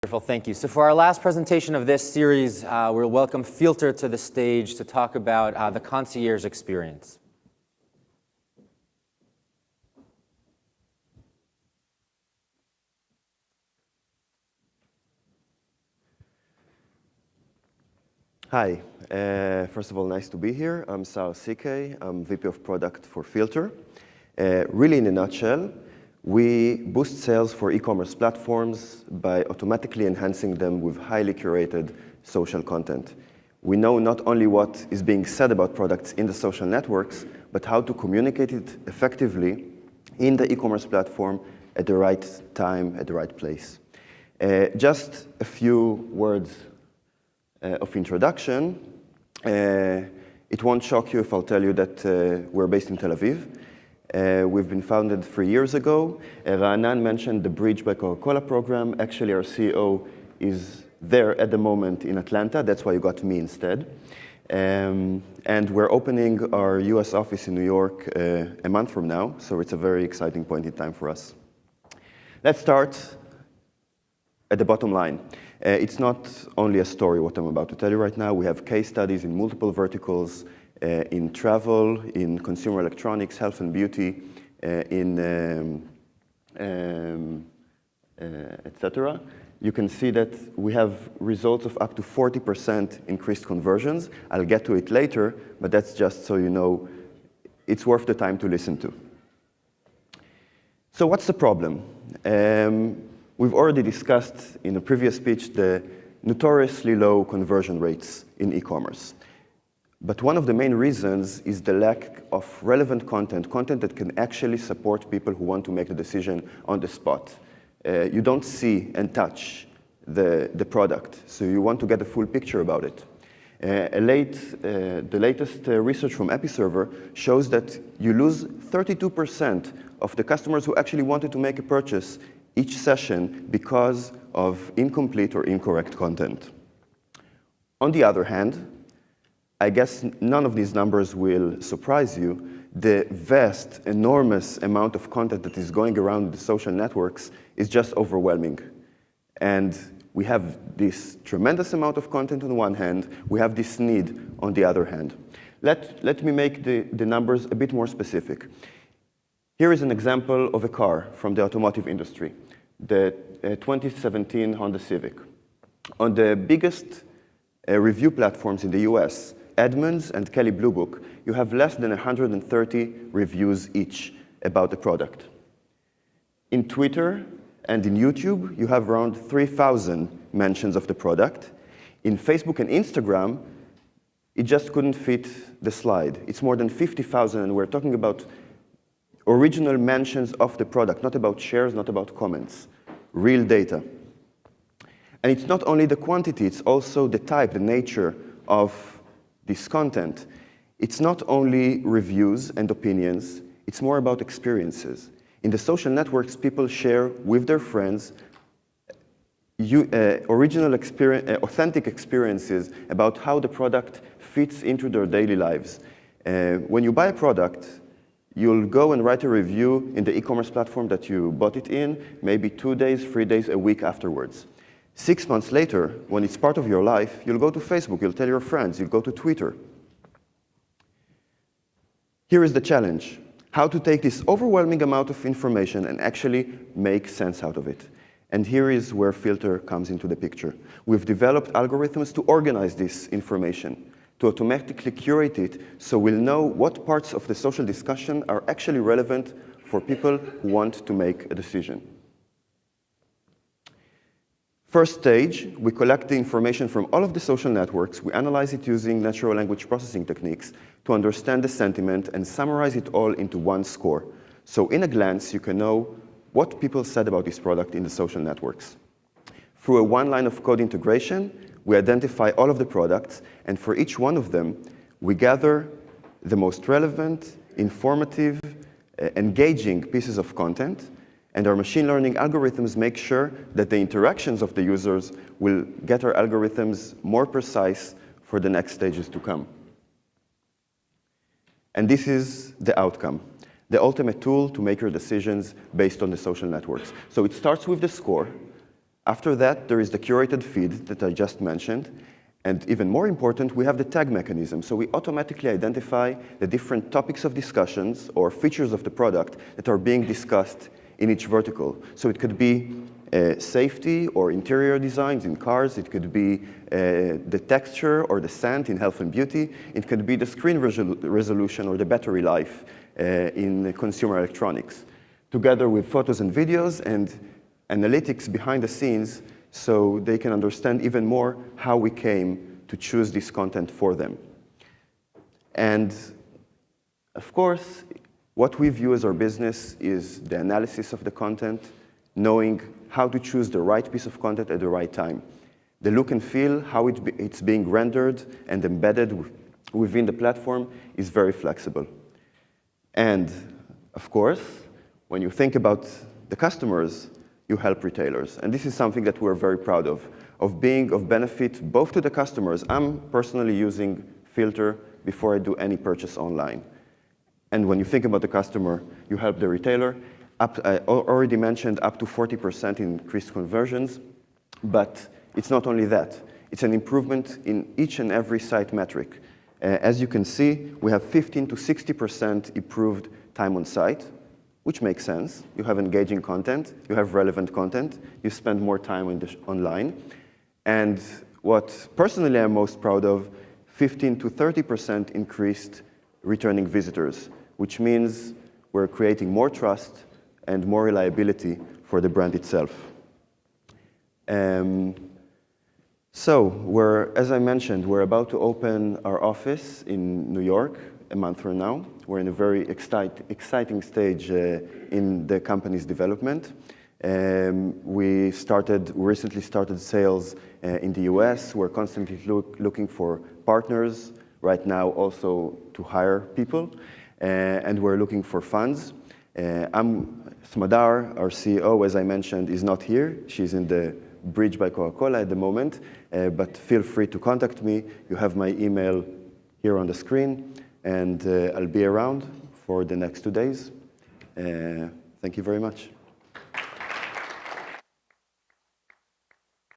Wonderful, thank you. So for our last presentation of this series, we'll welcome Feelter to the stage to talk about the Concierge experience. Hi, first of all, nice to be here. I'm Saar Szekely. I'm VP of Product for Feelter. Really, in a nutshell, we boost sales for e-commerce platforms by automatically enhancing them with highly curated social content. We know not only what is being said about products in the social networks, but how to communicate it effectively in the e-commerce platform at the right time, at the right place. Just a few words of introduction. It won't shock you if I'll tell you that we're based in Tel Aviv. We've been founded 3 years ago. Ra'anan mentioned the Bridge by Coca-Cola program. Actually, our CEO is there at the moment in Atlanta. That's why you got me instead. And we're opening our US office in New York a month from now, so it's a very exciting point in time for us. Let's start at the bottom line. It's not only a story, what I'm about to tell you right now. We have case studies in multiple verticals, in travel, in consumer electronics, health and beauty, etc. You can see that we have results of up to 40% increased conversions. I'll get to it later, but that's just so you know it's worth the time to listen to. So what's the problem? We've already discussed in a previous speech the notoriously low conversion rates in e-commerce. But one of the main reasons is the lack of relevant content that can actually support people who want to make the decision on the spot. You don't see and touch the product, so you want to get a full picture about it. The latest research from Episerver shows that you lose 32% of the customers who actually wanted to make a purchase each session because of incomplete or incorrect content. On the other hand, I guess none of these numbers will surprise you. The vast, enormous amount of content that is going around the social networks is just overwhelming. And we have this tremendous amount of content on one hand, we have this need on the other hand. Let me make the numbers a bit more specific. Here is an example of a car from the automotive industry, the 2017 Honda Civic. On the biggest review platforms in the US, Edmunds and Kelley Blue Book, you have less than 130 reviews each about the product. In Twitter and in YouTube, you have around 3,000 mentions of the product. In Facebook and Instagram, it just couldn't fit the slide. It's more than 50,000, and we're talking about original mentions of the product, not about shares, not about comments, real data. And it's not only the quantity, it's also the type, the nature of this content. It's not only reviews and opinions, it's more about experiences. In the social networks, people share with their friends authentic experiences about how the product fits into their daily lives. When you buy a product, you'll go and write a review in the e-commerce platform that you bought it in, maybe 2 days, 3 days, a week afterwards. 6 months later, when it's part of your life, you'll go to Facebook, you'll tell your friends, you'll go to Twitter. Here is the challenge: how to take this overwhelming amount of information and actually make sense out of it. And here is where Feelter comes into the picture. We've developed algorithms to organize this information, to automatically curate it, so we'll know what parts of the social discussion are actually relevant for people who want to make a decision. First stage, we collect the information from all of the social networks. We analyze it using natural language processing techniques to understand the sentiment and summarize it all into one score. So in a glance, you can know what people said about this product in the social networks. Through a one line of code integration, we identify all of the products, and for each one of them, we gather the most relevant, informative, engaging pieces of content, and our machine learning algorithms make sure that the interactions of the users will get our algorithms more precise for the next stages to come. And this is the outcome, the ultimate tool to make your decisions based on the social networks. So it starts with the score. After that, there is the curated feed that I just mentioned. And even more important, we have the tag mechanism. So we automatically identify the different topics of discussions or features of the product that are being discussed in each vertical. So it could be safety or interior designs in cars. It could be the texture or the scent in health and beauty. It could be the screen resolution or the battery life in consumer electronics, together with photos and videos and analytics behind the scenes, so they can understand even more how we came to choose this content for them. And of course, what we view as our business is the analysis of the content, knowing how to choose the right piece of content at the right time. The look and feel, how it's being rendered and embedded within the platform is very flexible. And of course, when you think about the customers, you help retailers. And this is something that we're very proud of being of benefit both to the customers. I'm personally using Feelter before I do any purchase online. And when you think about the customer, you help the retailer. I already mentioned up to 40% increased conversions, but it's not only that. It's an improvement in each and every site metric. As you can see, we have 15 to 60% improved time on site, which makes sense. You have engaging content, you have relevant content, you spend more time online. And what personally I'm most proud of, 15 to 30% increased returning visitors, which means we're creating more trust and more reliability for the brand itself. So as I mentioned, we're about to open our office in New York a month from now. We're in a very exciting stage in the company's development. We recently started sales in the US. We're constantly looking for partners right now also to hire people. And we're looking for funds. Smadar, our CEO, as I mentioned, is not here. She's in the bridge by Coca-Cola at the moment. But feel free to contact me. You have my email here on the screen. And I'll be around for the next 2 days. Thank you very much.